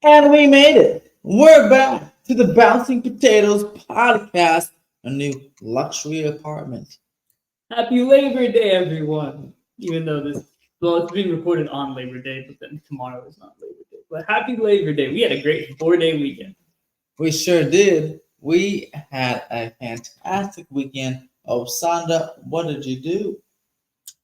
And we made it. We're back to the Bouncing Potatoes podcast, a new luxury apartment. Happy Labor Day, everyone. Even though it's being recorded on Labor Day, but then tomorrow is not Labor Day. But happy Labor Day. We had a great 4-day weekend. We sure did. We had a fantastic weekend. Oh, Sonda, what did you do?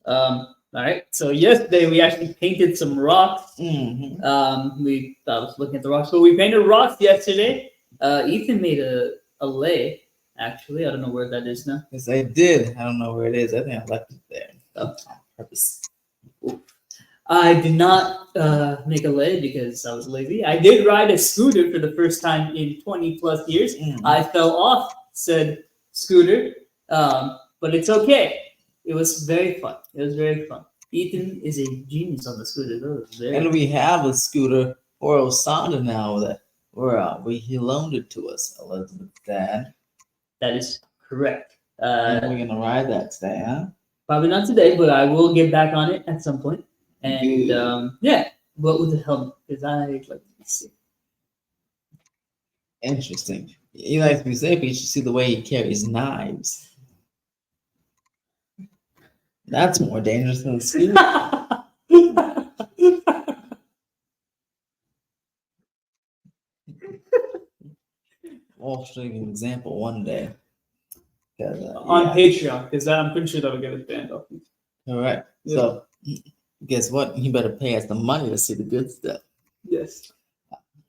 All right. So yesterday we actually painted some rocks. Mm-hmm. I was looking at the rocks, but we painted rocks yesterday. Ethan made a lay. Actually, I don't know where that is now. Yes, I did. I don't know where it is. I think I left it there on purpose. I did not make a lay because I was lazy. I did ride a scooter for the first time in 20 plus years. Mm-hmm. I fell off said scooter, but it's okay. It was very fun. Ethan is a genius on the scooter. And we have a scooter for Osanda now that he loaned it to us, Elizabeth's dad. That is correct. And we're gonna ride that today, huh? Probably not today, but I will get back on it at some point. And but with the helmet, because I like to be safe. Interesting. He likes to be safe, but you should see the way he carries knives. That's more dangerous than the scooter. I'll show you an example one day. On Patreon, because I'm pretty sure that'll get us banned off. Correct. Yeah. So, guess what? You better pay us the money to see the good stuff. Yes.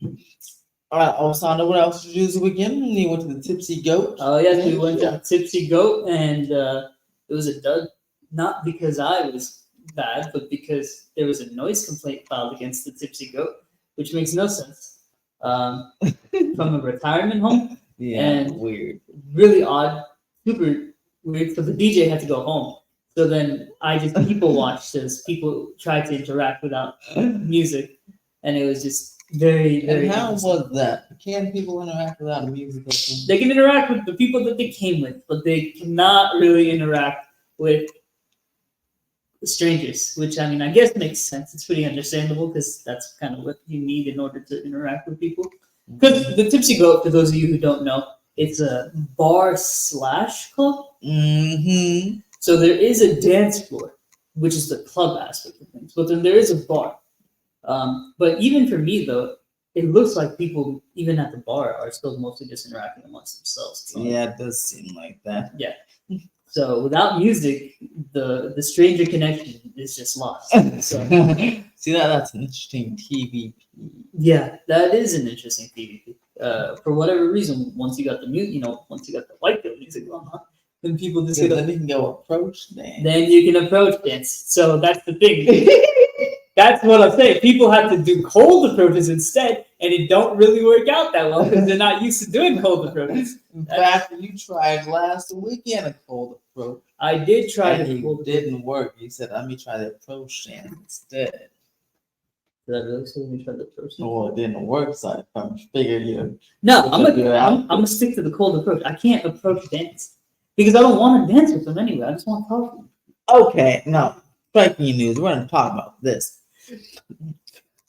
All right, Osanda, what else did you do this weekend? You went to the Tipsy Goat. Oh, yes, we went to the Tipsy Goat, and it was a dud. Not because I was bad, but because there was a noise complaint filed against the Tipsy Goat, which makes no sense. From a retirement home. Yeah, and weird. Really odd. Super weird. So the DJ had to go home. So then I just people watched as people tried to interact without music, and it was just very, very. And how was that? Can people interact without music? They can interact with the people that they came with, but they cannot really interact with strangers. Which I mean, I guess makes sense. It's pretty understandable because that's kind of what you need in order to interact with people. Because the Tipsy Goat, for those of you who don't know, it's a bar/club. Mm-hmm. So there is a dance floor, which is the club aspect of things, but then there is a bar. But even for me, though, it looks like people, even at the bar, are still mostly just interacting amongst themselves. So, yeah, it does seem like that. Yeah. So without music, the stranger connection is just lost. So, see, that's an interesting TVP. Yeah, that is an interesting TVP. For whatever reason, once you got the white girl music going on, then people just then you can go approach dance. Then you can approach dance. So that's the thing. That's what I'm saying. People have to do cold approaches instead, and it don't really work out that well because they're not used to doing cold approaches. In fact, you tried last weekend a cold approach. I did try and it didn't work. You said, let me try the approach dance instead. Did I really say let me try the approach dance? Well, it didn't work, so I figured you. No, I'm gonna stick to the cold approach. I can't approach dance because I don't want to dance with them anyway. I just want to talk to them. Okay, now, breaking news. We're going to talk about this.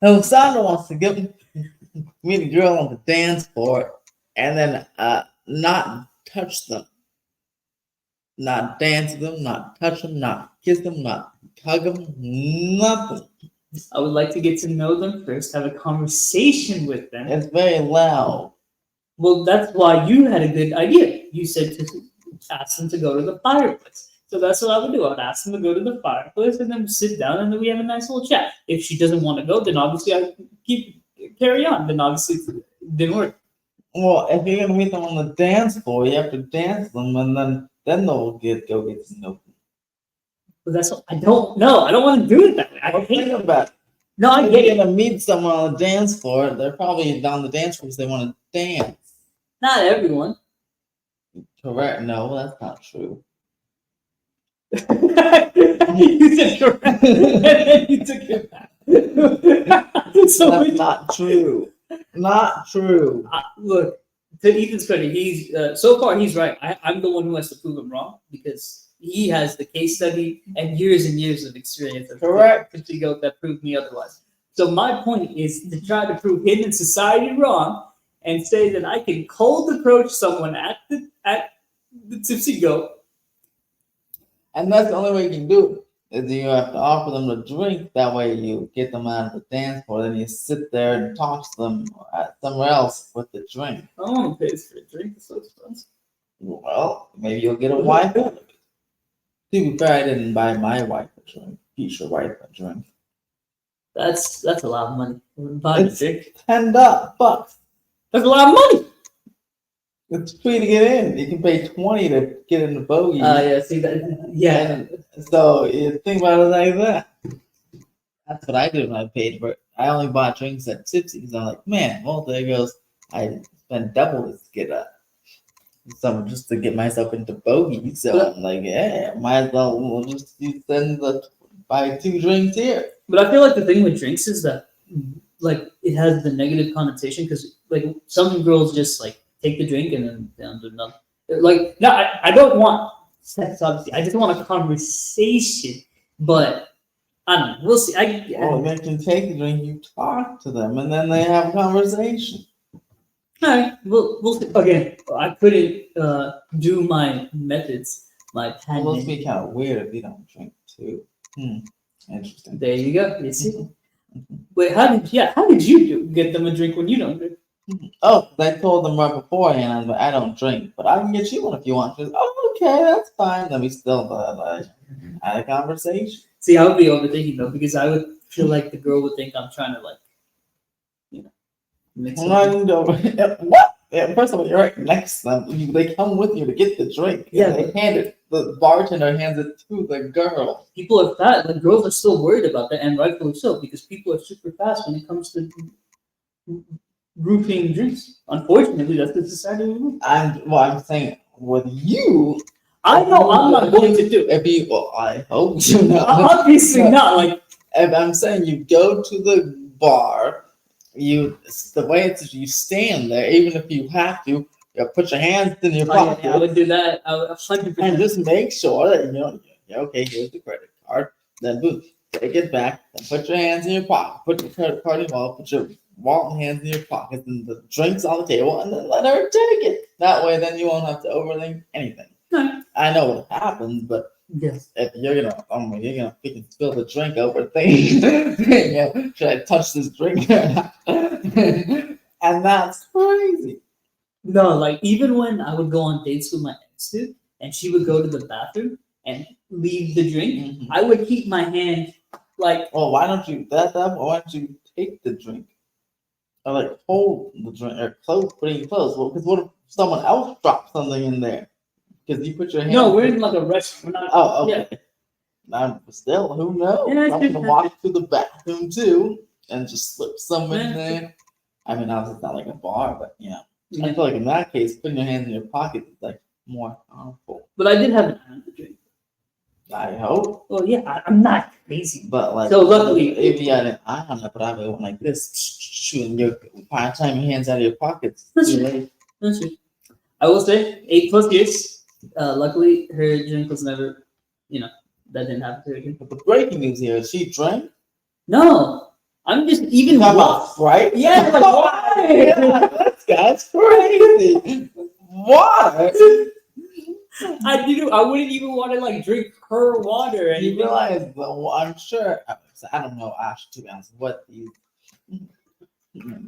Sandra wants to get me the girl on the dance floor and then not touch them. Not dance with them, not touch them, not kiss them, not hug them, nothing. I would like to get to know them first, have a conversation with them. It's very loud. Well, that's why you had a good idea. You said to ask them to go to the fireplace. So that's what I would do. I would ask them to go to the fireplace and then sit down and then we have a nice little chat. If she doesn't want to go, then obviously I carry on. Then obviously it didn't work. Well, if you're gonna meet them on the dance floor, you have to dance them and then they'll go get to know them. But that's what I don't know. I don't want to do it that way. I think about it. No, I get it. You're gonna meet someone on the dance floor. They're probably down the dance floor because they want to dance. Not everyone. Correct. No, that's not true. You said correct, and then you took it back. So that's not true. Not true. Look, to Ethan's credit, he's so far he's right. I'm the one who has to prove him wrong because he has the case study and years of experience. Correct. To go that proved me otherwise. So my point is to try to prove him and society wrong, and say that I can cold approach someone at the tipsy goat. And that's the only way you can do it. Is you have to offer them a drink. That way you get them out of the dance floor. Then you sit there and talk to them somewhere else with the drink. I don't want to pay for a drink. It's so expensive. Well, maybe you'll get a wife out of it. To be fair, I didn't buy my wife a drink. Future wife a drink. That's a lot of money. Buy a It's drink. $10. That's a lot of money. It's free to get in. You can pay 20 to get in the bogey. Yeah. See that? Yeah. And so you think about it like that. That's what I did when I paid for it. I only bought drinks at Tipsy because I'm like, man, well, there goes. I spent double to get some just to get myself into bogey. So I'm like, yeah, might as well we'll just buy 2 drinks here. But I feel like the thing with drinks is that, like, it has the negative connotation because, like, some girls just like take the drink and then they don't do nothing. Like, no, I don't want sex, obviously. I just want a conversation. But I don't know. We'll see. Well, they can take the drink, you talk to them, and then they have a conversation. All right. We'll see. Okay. I couldn't do my methods. My patent. Well, it'll be kind of weird if you don't drink too. Interesting. There you go. You see. Wait, how did you get them a drink when you don't drink? Oh, I told them right beforehand. I was like, I don't drink, but I can get you one if you want. She was, oh, okay, that's fine. Then we still had a conversation. See, I would be overthinking though because I would feel like the girl would think I'm trying to, like, mix it. What? Yeah, first of all, you're right next to them. They come with you to get the drink. Yeah, they hand it. The bartender hands it to the girl. People are fast. Like, girls are still worried about that, and rightfully so, because people are super fast when it comes to grouping drinks. Unfortunately, that's the society we live in. I'm saying with you. I know I'm not going to do it. Well, I hope you're not. Obviously not. Like, if I'm saying you go to the bar, the way it's you stand there, even if you have to, you put your hands in your pocket. I would do that. I would 100%. And just make sure that okay, here's the credit card. Then boom, take it back. Then put your hands in your pocket. Put your credit card in your wallet. Put your wallet and hands in your pockets, and the drinks on the table, and then let her take it. That way, then you won't have to overthink anything. No. I know what happens, but yes, if you're gonna freaking spill the drink over things, should I touch this drink? And that's crazy. no, like, even when I would go on dates with my ex, dude, and she would go to the bathroom and leave the drink, I would keep my hand like. Well, why don't you why don't you take the drink? Or like hold the drink or put it close. Well, because what if someone else drops something in there? Because you put your hand. No, we're in like a restaurant. We're not. Oh, okay. Yeah. Still, who knows? Yeah, I'm gonna walk to the bathroom too and just slip some in there. I mean, obviously it's not like a bar, but I feel like in that case, putting your hands in your pocket is like more harmful. But I did have an eye on the drink. I hope. Well, yeah, I'm not crazy. But like, so luckily, if you had an eye on it, but I went like this, and by the time your hands out of your pockets, that's true. I will say 8+ years. Luckily, her drink was never, that didn't happen to her again. But the breaking news here is she drank. No, I'm just even rough, right? Yeah, like, why? Yeah, this guy's crazy. Water. I wouldn't even want to like drink her water. And you realize, I'm sure. I don't know, Ash, to be honest, what these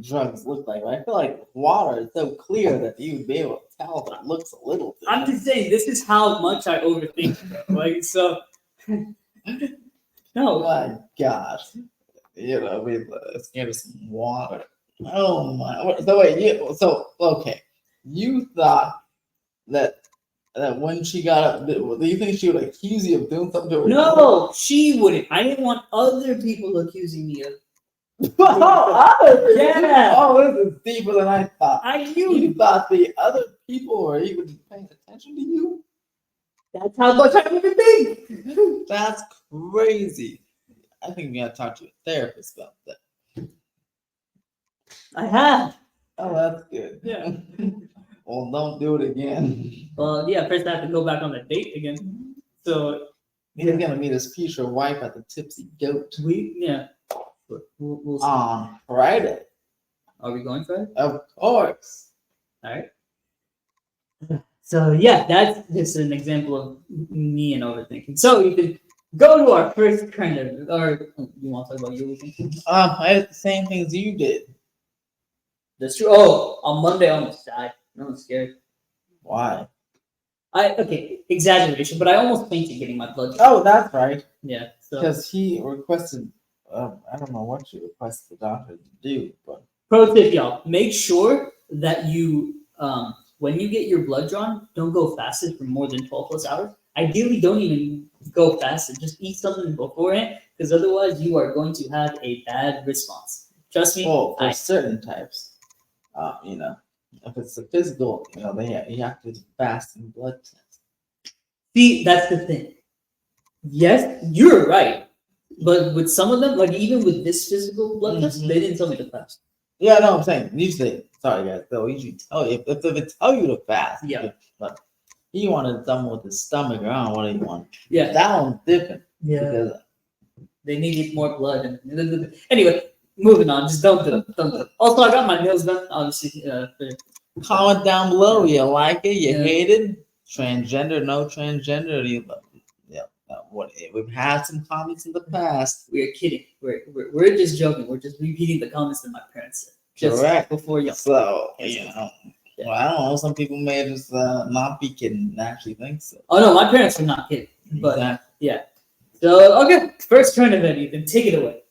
drugs look like. But I feel like water is so clear that you'd be able to tell that it looks a little different. I'm just saying, this is how much I overthink. Like, so. No. My gosh. We scared of some water. Oh my. So wait, okay. You thought that when she got up, do you think she would accuse you of doing something to her? No, she wouldn't. I didn't want other people accusing me of. Yeah. Oh, this is deeper than I thought. I knew. You thought the other people were even paying attention to you? That's how much I even think. That's crazy. I think you gotta talk to a therapist about that. I have. Oh, that's good. Yeah. Well, don't do it again. Well, yeah, first I have to go back on the date again. So he's gonna meet his future wife at the Tipsy Goat. Yeah. tour? We'll see. On Friday. Are we going Friday? Of course. All right. So yeah, that's just an example of me and overthinking. So you can go to our first kind of, or you want to talk about your weekend? I did the same things you did. That's true. Oh, on Monday I almost died. I was scared. Why? Okay, exaggeration, but I almost fainted getting my blood. Oh, that's right. Yeah. So Because he requested, I don't know what you requested the doctor to do, but pro tip, y'all: make sure that you, when you get your blood drawn, don't go fasted for more than 12 plus hours. Ideally, don't even go fasted. Just eat something beforehand, because otherwise you are going to have a bad response. Trust me. well, for certain types, you know, if it's a physical, you know, you have to do fasting blood test. See, that's the thing. Yes, you're right. But with some of them, like even with this physical blood test, Mhm. they didn't tell me to fast. Yeah, no, I'm saying usually. Sorry, guys. They'll usually tell you if they tell you to fast. Yeah. But he wanted someone with his stomach around. What do you want? Yeah. That one's different. Yeah. Because They needed more blood. And anyway, moving on. Just don't do it. Don't do it. Also, I got my nails done. Obviously, comment down below. You like it? You Yeah. hate it? Transgender? No transgender? You love it? Yeah. What? We've had some comments in the past. we are kidding. We're just joking. We're just repeating the comments that my parents said. Just Correct. before you. So Yes, you yes. know. Yeah. Well, I don't know. Some people may just not be kidding and actually think so. Oh no, my parents were not kidding. But Exactly. yeah. So okay, first turn event, Ethan. Take it away.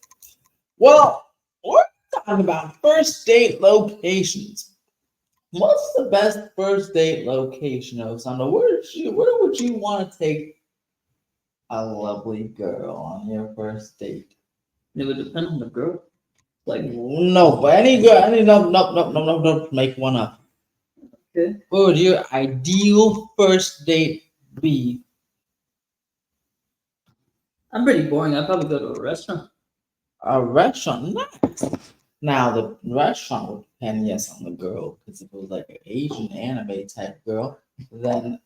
Well, we're talking about first date locations. What's the best first date location, Osama? Where would you want to take a lovely girl on your first date? It would depend on the girl. Like, No, but any girl, no, make one up. okay. What would your ideal first date be? I'm pretty boring. I'd probably go to a restaurant. A restaurant, nice. Now the restaurant would depend, yes, on the girl, because if it was like an Asian anime type girl, then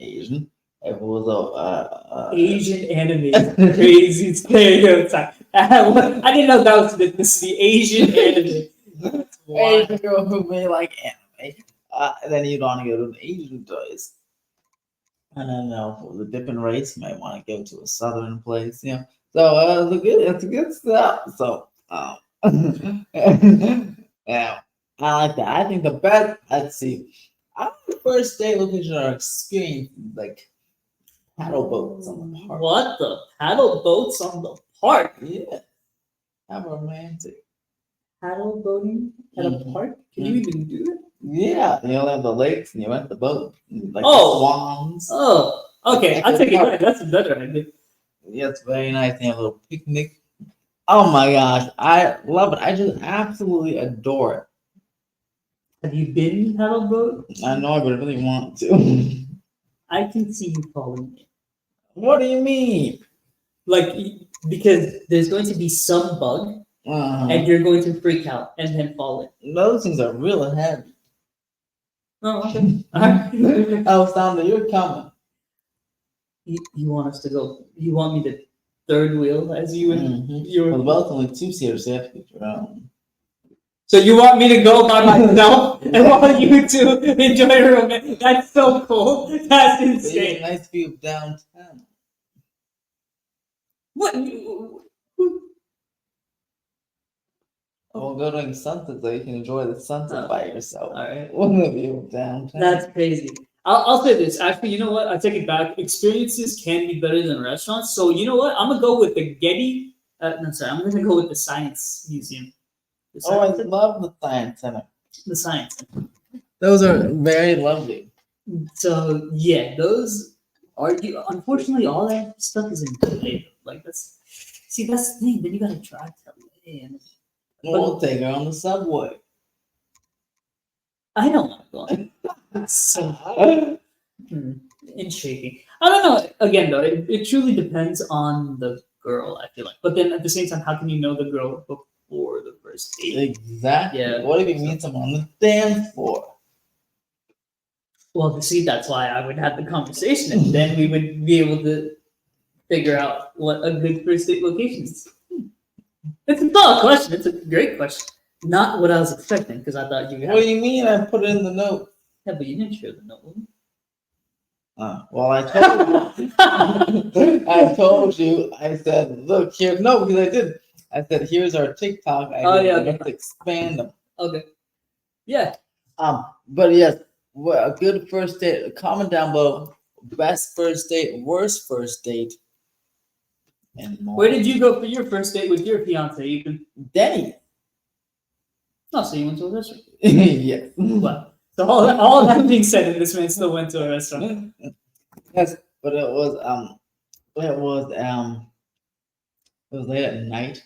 Asian. If it was Asian anime, crazy stereotype. I didn't know that was the ethnicity. Asian anime. Asian girl who may like anime, then you'd want to go to an Asian place. And then for the different race, you might want to go to a southern place, you know. So it's a good stuff. So yeah, I like that. I think the best. Let's see. I think the first date location are experience like paddle boats on the park. What the paddle boats on the park? Yeah, how romantic. Paddle boating at a Mhm. park? Can you even do it? Yeah, you know, have the lakes and you rent the boat, like Oh. the swans. Oh, okay. Like I'll a take it park. back. That's a better idea. Yeah, it's very nice. They have a little picnic. Oh my gosh, I love it. I just absolutely adore it. Have you been paddle boat? I know, but I really want to. I can see you falling in. What do you mean? Like, because there's going to be some bug and you're going to freak out and then fall in. Those things are real heavy. Oh, okay. All right. Oh, Sandra, you're coming. You want us to go? You want me to third wheel as you and Well, well, it's only 2 seaters, so you have to get your own. So you want me to go by myself and want you to enjoy your romance? That's so cool. That's But you get a insane. nice view of downtown. What? We'll go during sunset so you can enjoy the sunset by yourself. All right. Wouldn't it be downtown? That's crazy. I'll say this. Actually, you know what? I take it back. Experiences can be better than restaurants. So you know what? I'm gonna go with the Getty. No, sorry. I'm gonna go with the Science Museum. The Oh, I Science, love the Science Center. the Science. Those are very lovely. So yeah, those are. Unfortunately, all that stuff is in LA. Like that's. See, that's the thing. Then you gotta drive to LA, and We'll take her on the subway. I don't want to go. It's so intriguing. I don't know. Again, though, it truly depends on the girl. I feel like, but then at the same time, how can you know the girl before the first date? Exactly. Yeah. What if you meet someone on the dance floor? Well, see, that's why I would have the conversation, and then we would be able to figure out what a good first date location is. It's a solid question. It's a great question. Not what I was expecting because I thought you What do had. you mean? I put it in the note. Yeah, but you didn't share the note with me. Well, I told you. I told you. I said, look here. No, because I did. I said, here's our TikTok. I Oh, did yeah, let's okay. expand them. Okay. Yeah. But yes, a good first date. Comment down below. Best first date, worst first date, and more. Where did you go for your first date with your fiance, Ethan? Denny? Oh, so you went to a restaurant. Yes. Well, so all that being said, and this man still went to a restaurant. Yes, but it was late at night,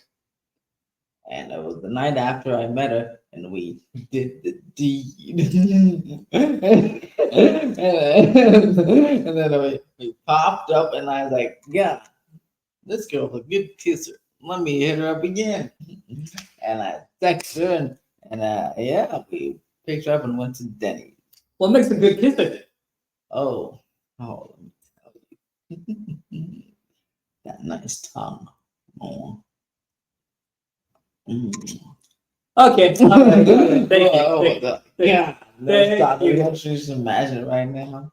and it was the night after I met her, and we did the deed. And then we popped up, and I was like, yeah, this girl's a good kisser. Let me hit her up again. And I texted her, and yeah, we picked her up and went to Denny. What makes a good kisser? Oh, let me tell you. That nice tongue. Oh. Mm. Okay. All right. Thank you. Yeah, Thank you. Don't you just imagine it right now?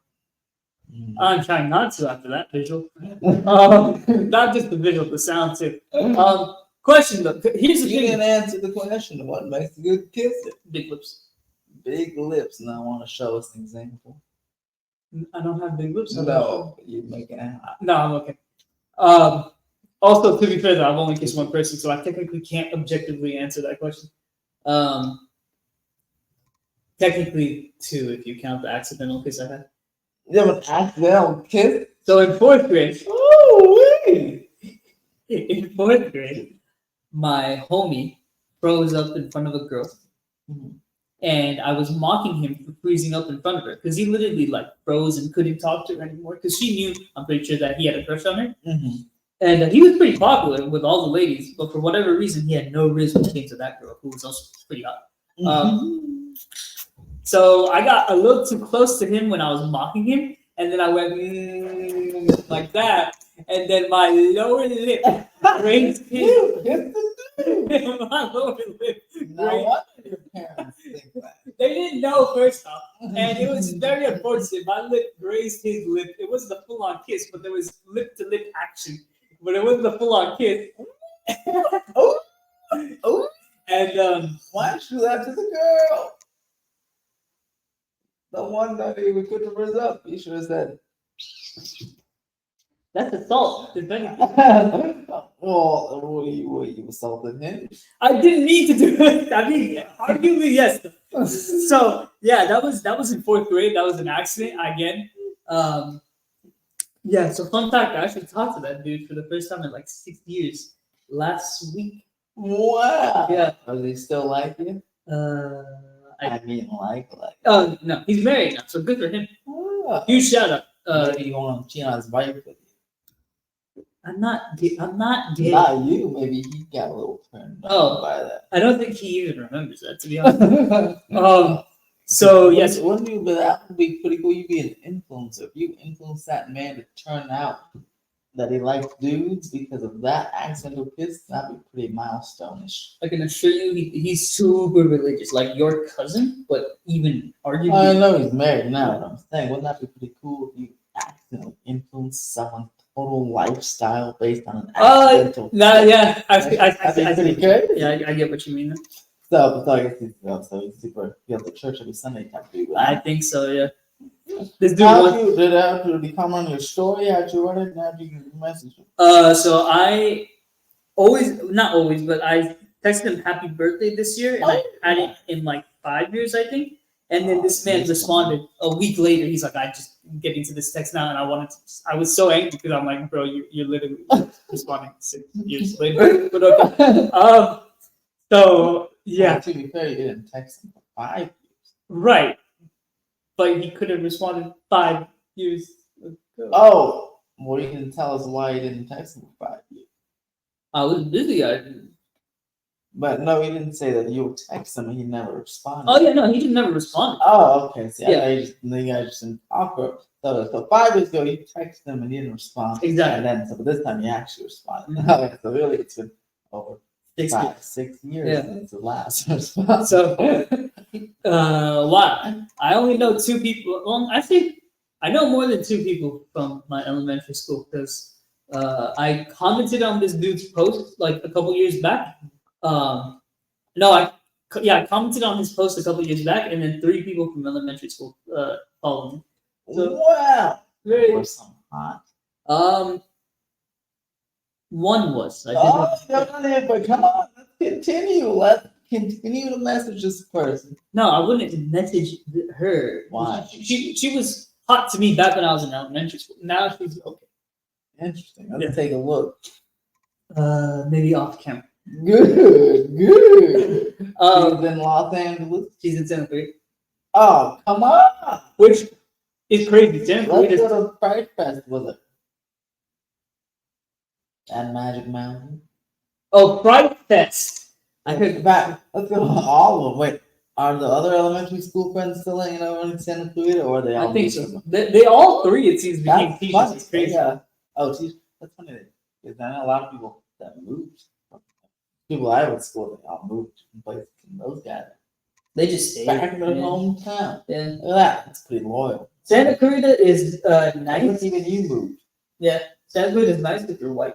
I'm trying not to after that visual. Not just the visual, the sound too. Question though. Here's the You thing. didn't answer the question. What makes a good kisser? Big lips. Big lips. And I want to show us an example. I don't have big lips. No, you're making it hot. No, I'm okay. Also, to be fair, though, I've only kissed one person, so I technically can't objectively answer that question. Technically, two, if you count the accidental kiss I had. You have an accidental kiss? So in fourth grade, in fourth grade, my homie froze up in front of a girl, and I was mocking him for freezing up in front of her because he literally like froze and couldn't talk to her anymore because she knew, I'm pretty sure, that he had a crush on her. And he was pretty popular with all the ladies, but for whatever reason, he had no riz when it came to that girl, who was also pretty hot. So I got a little too close to him when I was mocking him, and then I went like that, and then my lower lip grazed his. My lower lip. Now, what did your parents think that? They didn't know first off, and it was very unfortunate. My lip grazed his lip. It wasn't a full-on kiss, but there was lip-to-lip action. But it wasn't a full-on kiss. Oh. And why didn't you do that to the girl? The one that he would put the ribs up. You should have said. That's assault. Well, you assaulted him. I didn't mean to do it. I mean, arguably yes. So yeah, that was in fourth grade. That was an accident again. Yeah. So fun fact, I actually talked to that dude for the first time in like 6 years last week. Wow. Yeah. Does he still like you? I mean, like. Oh no, he's married now, so good for him. Huge shout out. Maybe you want to cheat on his wife with you. I'm not gay. Not you. Maybe he got a little turned on by that. I don't think he even remembers that, to be honest. So yes, wouldn't you? But that would be pretty cool. You'd be an influencer. If you influence that man to turn out that he likes dudes because of that accidental kiss, that'd be pretty milestone-ish. I can assure you, he's super religious, like your cousin, but even arguably. I know he's married now. What I'm saying, wouldn't that be pretty cool if you accidentally influence someone's total lifestyle based on an accidental? Yeah, I think pretty good. Yeah, I get what you mean. So I guess he's super. He goes to church every Sunday type dude. I think so. Yeah. This dude did he come on your story? How'd you run it? How'd you message him? So I not always, but I texted him happy birthday this year, and I had it in like 5 years, I think. And then this man responded a week later. He's like, I just getting to this text now, and I was so angry because I'm like, bro, you're literally responding 6 years later. But okay. So yeah. Well, to be fair, you didn't text him for 5 years. Right. But he could have responded 5 years ago. Oh, well, you can tell us why you didn't text him for 5 years. I was busy. But no, he didn't say that you would text him and he never responded. Oh yeah, no, he just never responded. Oh, okay. See, yeah. You guys just didn't talk. So 5 years ago, you texted him and he didn't respond. Exactly. And then, so this time he actually responded. Okay, so really, it's been over 6 5, years. 6 years. Yeah. That's the last response. So, why? I only know 2 people. Well, I think I know more than 2 people from my elementary school because I commented on this dude's post like a couple years back. No, I commented on his post a couple years back, and then 3 people from elementary school followed me. So, Wow. very. Or some hot. One was. I Oh, didn't. no, no, but come on, let's continue. Let's continue to message this person. No, I wouldn't message her. Why? She was hot to me back when I was in elementary school. Now she's okay. Interesting. Let's take a look. Maybe off camera. Good, good. She's in Los Angeles. She's in Santa Cruz, Oh, come on. which is crazy. Santa Cruz Let's is go to Pride Fest with her. At Magic Mountain. Pride Fest. I heard Back. Let's go to all of them. Wait, are the other elementary school friends still hanging out in Santa Clarita, or are they all? I think so. They all 3 it seems became That's teachers. funny. It's crazy. Yeah. Oh, teachers. That's funny. Because I know a lot of people that moved. People I went to school, they all moved from places. And those guys They just stayed back in their yeah. hometown. Yeah. Look at that. That's pretty loyal. Santa Clarita is Nice. nice. Even you moved. Yeah, Santa Clarita is nice if you're white.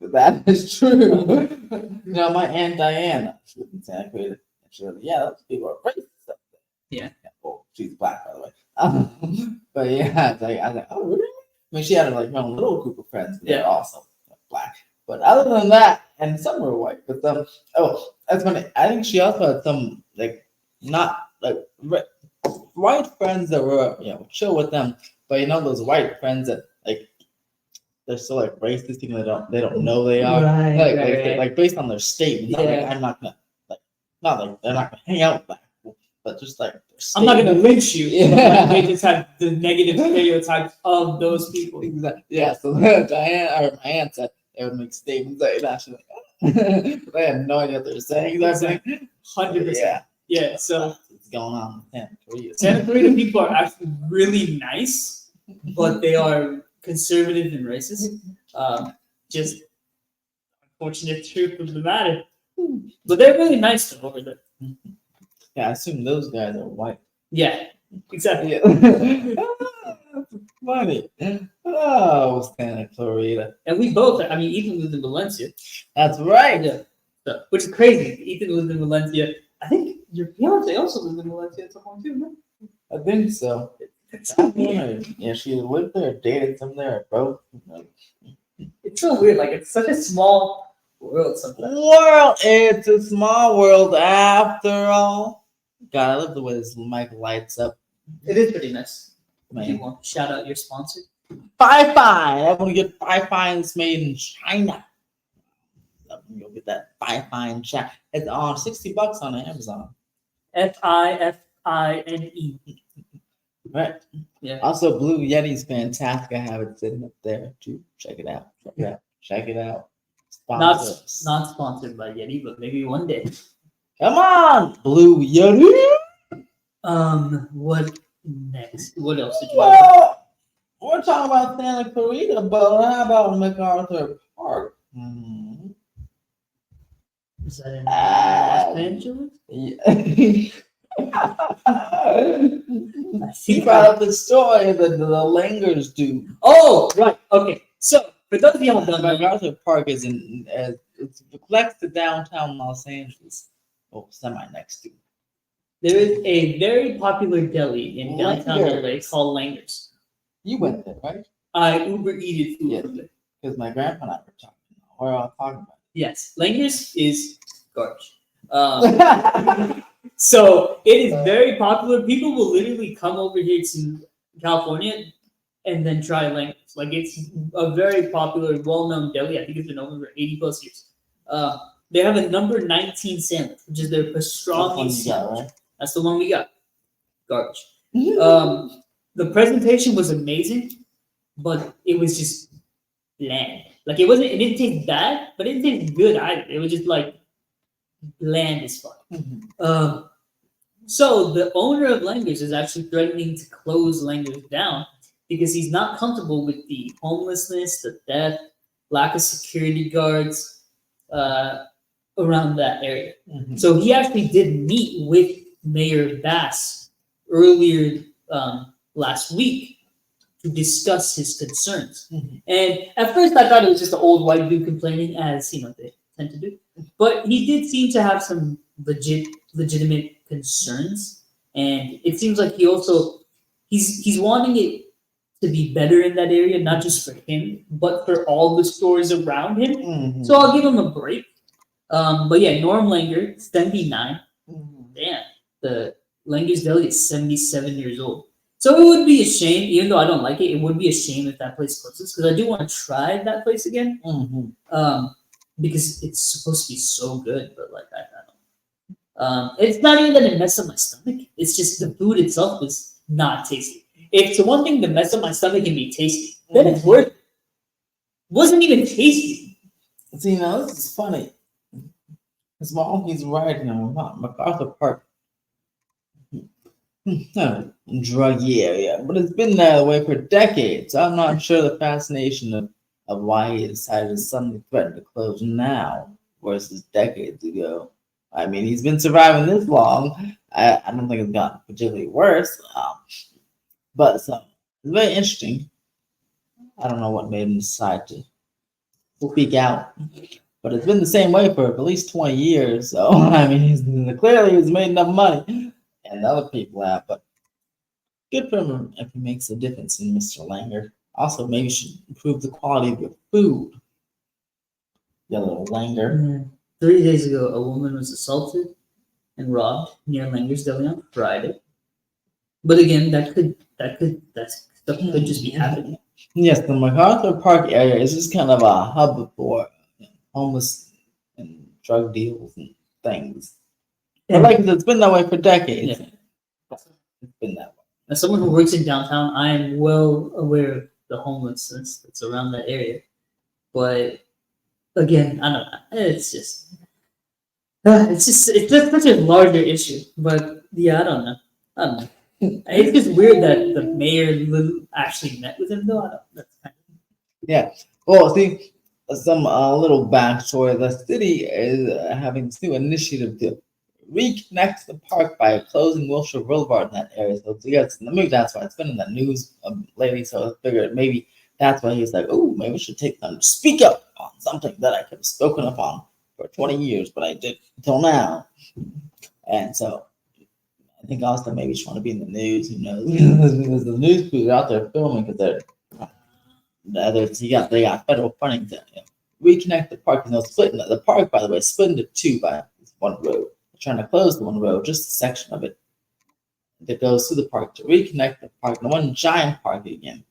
That is true. You know, my Aunt Diane, she lived in Santa Clarita. She was, yeah, those people are racist up there. Yeah. Oh, she's black, by the way. But yeah, I was like, oh, really? I mean, she had like her own little group of friends. But they're also black. But other than that, and some were white. But that's funny. I think she also had some like not like white friends that were chill with them. But you know those white friends that like. They're still like racist, even though they don't know they are. Right, like based on their statements. Not like, Yeah. I'm not gonna not like they're not gonna hang out with black people, but just like I'm not gonna lynch you. Yeah. They just have the negative stereotypes of those people. Exactly. Yeah. So Diane or my aunt said they would make statements like that. She's like, they had no idea what they were saying. That's like 100%. Yeah. Yeah. So What's going on in Santa Clarita? Santa Clarita people are actually really nice, but they are conservative and racist. Just unfortunate truth of the matter. But they're really nice to over there. Yeah, I assume those guys are white. Yeah, exactly. Yeah. That's funny. Oh, Santa Clarita. And we both, I mean, Ethan lived in Valencia. That's right. Yeah. So, which is crazy. Ethan lived in Valencia. I think your fiance also lived in Valencia at some point too, no? I think so. It's so weird. Yeah, she lived there, dated some there, both. It's so weird. Like, it's such a small world sometimes. World, it's a small world after all. God, I love the way this mic lights up. It is pretty nice. Man. You want to shout out your sponsor? Fi-Fi. I want to get Fi-Fi that's made in China. You'll get that Fi-Fi in China. It's on $60 on Amazon. FIFINE. Right. Yeah. Also, Blue Yeti's fantastic. I have it sitting up there too. Check it out. Check it out. Check it out. Sponsor us. Not sponsored by Yeti, but maybe one day. Come on, Blue Yeti. What next? What else did you want? Well, we're talking about Santa Clarita, but how about MacArthur Park? Hmm. Is that in Los Angeles? Yeah. I He think brought up the story that the Langers do. Oh, right. Okay. So, for those of you who don't know, MacArthur Park is it's next to downtown Los Angeles. Oh, semi next to. there is a very popular deli in downtown LA Langers. called Langers. You went there, right? I Uber eated food Yeah. from there. Because my grandpa and I were talking. We're all talking about Yes, Langers is garbage. it. So it is very popular. People will literally come over here to California and then try Langers. Like, it's a very popular, well-known deli. I think it's been open for 80 plus years. They have a number 19 sandwich, which is their pastrami sandwich. Right? That's the one we got. Garbage. Mm-hmm. The presentation was amazing, but it was just bland. Like, it didn't taste bad, but it didn't taste good either. It was just like bland as fuck. Mhm. So the owner of Langers is actually threatening to close Langers down because he's not comfortable with the homelessness, the theft, lack of security guards, around that area. Mhm. So he actually did meet with Mayor Bass earlier last week to discuss his concerns. Mhm. And at first, I thought it was just an old white dude complaining, as they tend to do. But he did seem to have some legitimate concerns, and it seems like he's wanting it to be better in that area, not just for him, but for all the stores around him. Mhm. So I'll give him a break. But yeah, Norm Langer, 79. Mhm. Damn, the Langer's Deli is 77 years old. So it would be a shame, even though I don't like it, it would be a shame if that place closes because I do want to try that place again. Mhm. Because it's supposed to be so good, but like I don't. It's not even that it messed up my stomach. It's just the food itself was not tasty. If it's one thing to mess up my stomach and be tasty, then it's worth it. Wasn't even tasty. See, now this is funny. Because while he's riding on MacArthur Park, druggy area, but it's been that way for decades. I'm not sure the fascination of why he decided to suddenly threaten to close now versus decades ago. I mean, he's been surviving this long. I don't think it's gotten particularly worse. But so it's very interesting. I don't know what made him decide to speak out. But it's been the same way for at least 20 years. So, I mean, clearly he's made enough money. And other people have. But good for him if he makes a difference in Mr. Langer. Also, maybe you should improve the quality of your food. You little Langer. 3 days ago, a woman was assaulted and robbed near Langer's Deli on Friday. But again, that stuff could just be happening. Yes, the MacArthur Park area is just kind of a hub for homeless and drug deals and things. But like I said, it's been that way for decades. Yeah. It's been that way. As someone who works in downtown, I am well aware of the homelessness that's around that area. But again, I don't know. It's just such a larger issue. But yeah, I don't know. It's just weird that the mayor actually met with him, though. I don't. That's kind of Yeah. Well, see, some little backstory. The city is having this new initiative to reconnect the park by closing Wilshire Boulevard in that area. So yes, maybe that's why it's been in the news lately. So I figured maybe that's why he's like, oh, maybe we should take time to speak up on something that I could have spoken up on for 20 years, but I did until now. And so I think also maybe just want to be in the news, who knows? Because the news crews are out there filming because they got federal funding to reconnect the park. And they'll split the park, by the way, split into two by one road. They're trying to close the one road, just a section of it that goes through the park to reconnect the park in one giant park again.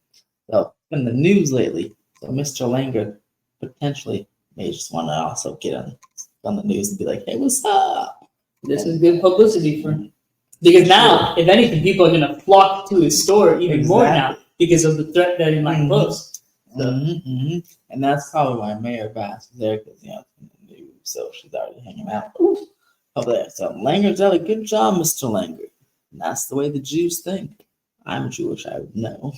So it's been in the news lately. So Mr. Langer potentially may just want to also get on the news and be like, hey, what's up? this is good publicity for him. Because now, if anything, people are going to flock to his store even more now because of the threat that he might pose. So. And that's probably why Mayor Bass is there because, it's in the news, so she's already hanging out over there. So Langer's deli, good job, Mr. Langer. And that's the way the Jews think. I'm Jewish, I would know.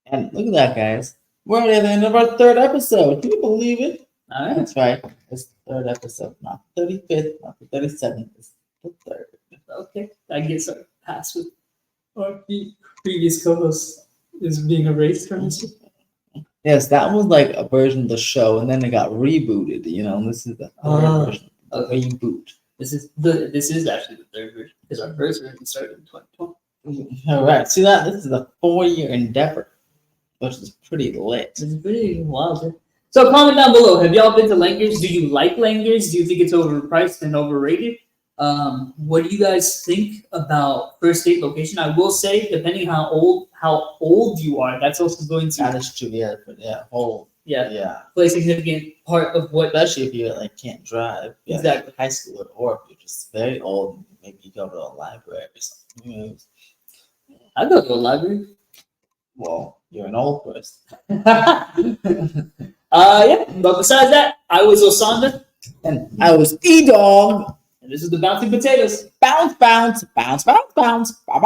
And look at that, guys. We're at the end of our third episode. Can you believe it? All right. That's right. It's the third episode, not the 35th, not the 37th. It's the third. Okay. I guess our pass with our previous co-host is being erased from this. Yes, that was like a version of the show, and then it got rebooted. And this is the third version. Okay. Reboot. This is actually the third version because our first version started in 2020. All right. See that? This is a 4-year endeavor, which is pretty lit. It's pretty wild. So comment down below. Have y'all been to Langer's? Do you like Langer's? Do you think it's overpriced and overrated? What do you guys think about first date location? I will say, depending how old you are, that's also going to That is true. Yeah. play a significant part of what. Especially if you can't drive. Yeah, Exactly. High school or if you're just very old, maybe you go to a library or something. I go to a library. Well, you're an old person. Yeah. But besides that, I was Osanda. And I was E-Dog. And this is the Bouncing Potatoes. Bounce, bounce, bounce, bounce, bounce. Bye-bye.